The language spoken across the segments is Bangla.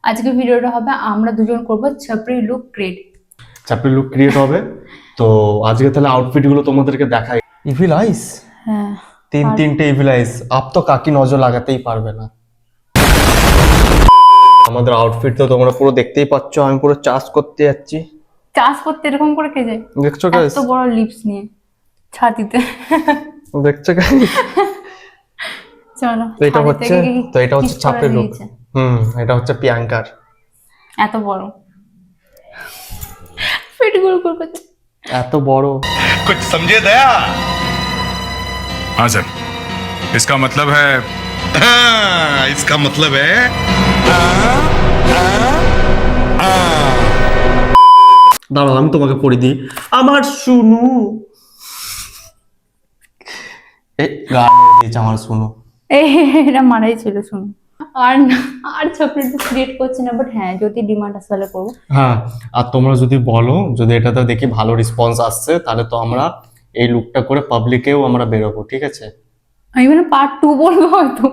আজকে ভিডিওটা হবে আমরা দুজন করব ছাপরি look create. Chapri look create হবে। তো আজকে তাহলে আউটফিট গুলো তোমাদেরকে দেখাই। ইভিল আইস, হ্যাঁ তিনটে ইভিল আইস। আপ তো কাকি নজর লাগাতেই পারবে না। আমাদের আউটফিট তো তোমরা পুরো দেখতেই পাচ্ছ। আমি পুরো চাষ করতে যাচ্ছি। চাষ করতে এরকম করে কে যায়? দেখছো গাইস? এত বড় লিপস নিয়ে ছাতিতে। দেখছো গাইস? চলো তো এটা হচ্ছে চাপড়ি লুক। এটা হচ্ছে প্রিয়াঙ্কার। এত বড় পেট গুলো করছে। এত বড় कुछ समझे दया? हाँ सर, इसका मतलब है इसका मतलब है দাঁড়াও আমি তোমাকে পড়ে দিই। আমার শুনু এই গান দিয়েছে আমার শুনু। এটা মারাই ছিল শুনুন। আর না আর ছাপরি লুক ক্রিয়েট করছি না, বাট হ্যাঁ যদি ডিমান্ড আসে তাহলে করবো। হ্যাঁ, আর তোমরা যদি বলো, যদি এটাতে দেখি ভালো রেসপন্স আসছে, তাহলে তো আমরা এই লুকটা করে পাবলিকেও আমরা বেরোবো, ঠিক আছে? আমি মানে পার্ট 2 বলবো হয়তো।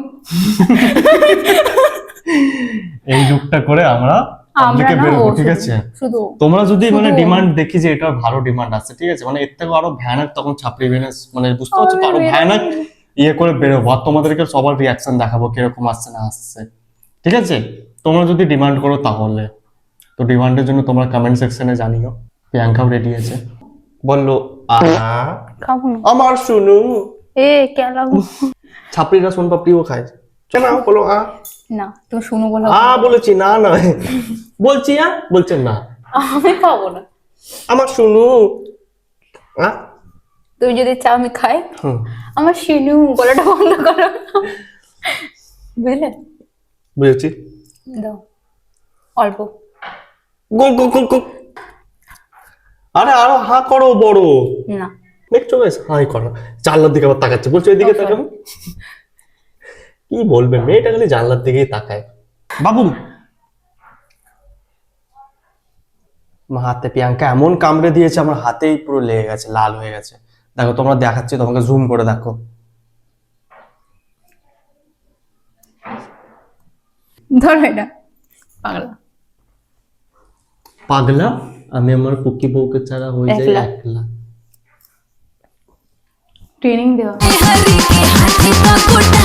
এই লুকটা করে আমরা পাবলিকে না, বেরোবো, ও ঠিক শুধু- আছে? শুধু তোমরা যদি মানে শুধু- ডিমান্ড দেখি যে এটা ভালো ডিমান্ড আছে, ঠিক আছে, মানে এর থেকে আরো ভয়ানক তখন ছাপড়ি বিজনেস, মানে বুঝতে পারছো তো, আরো ভয়ানক ইয়ে করে বেরোবো। আর তোমাদেরকে সবার রিয়াকশন দেখাবো কিরকম আসছে না আসছে, ঠিক আছে? তোমরা যদি ডিমান্ড করো তাহলে তো ডিমান্ডের জন্য তোমরা কমেন্ট সেকশনে জানিও। প্রিয়াঙ্কাও রেডি আছে, বললো খাবো না। আমার শুনু। এ কেলাগো ছাপড়িরা সোন পাপড়িও খায়, কেন বলো না তুমি শুনো বলো। বলেছি না না বলছি বলছেন না। আমি খাবো না। আমার শুনু তুমি যদি চাও আমি খাই। হুম, আমার শিনু গলাটা বন্ধ করো, বুঝলে? বুঝেছি। দাও অল্প। গো গো গো গো। আরে আরো হা করো বড়। না দেখছো গাইস, হাই করো। জানলার দিকে আবার তাকাচ্ছে, বলছো এদিকে তাকাও। কি বলবে, মেয়েটা খালি জানলার দিকেই তাকায়। বাবু আমার হাতে প্রিয়াঙ্কা এমন কামড়ে দিয়েছে, আমার হাতেই পুরো লেগে গেছে, লাল হয়ে গেছে। দেখো তোমরা, দেখাচ্ছি তোমাকে, জুম করে দেখো। ধরো এটা। পাগলা পাগলা আমি আমার পুকি বউকে ছাড়া হয়ে যাই একলা। একলা। ট্রেনিং দেওয়া। हरी के हाथी का कोटा